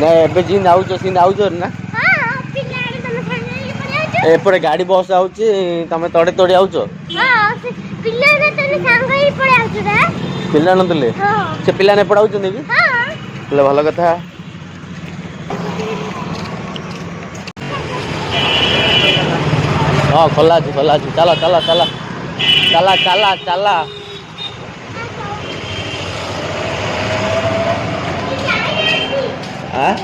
ना एबे जी आउछ सिन आउछ ना हां पिलाने तमे खाने पड़े आउछ एपटे गाड़ी बस आउची तमे तोड़े तोड़े आउछ हां पिलाने तमे संग ही पड़े आउछ रे पिला नतले हां से पिला ने पढ़ाउछ ने भी हां ले भलो कथा हां खोला छी चला चला चला चला चला चला हां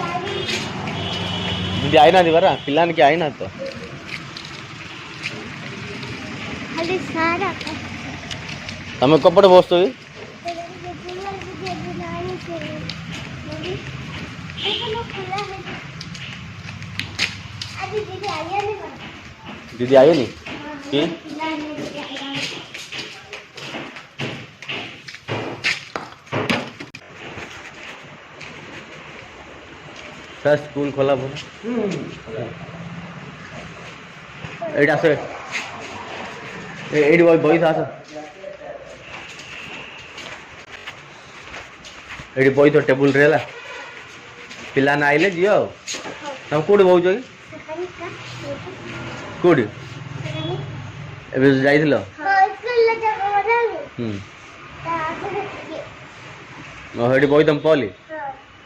दीदी आई ना दीवारा पिलान के आई ना तो खाली सारा तमे कपड़े बसतो ही दीदी आई नहीं कि सर स्कूल खोला बोला एटा से एडी बॉय था एडी बॉय तो टेबल रेला पिला ना आइले जियो हम कोड बहु जोई कोड एबे जाइथिलो हां स्कूल ले जा बना हेडी बॉय तुम पली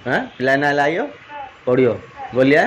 हां पिला ना लाइयो पढ़ियो बोलिया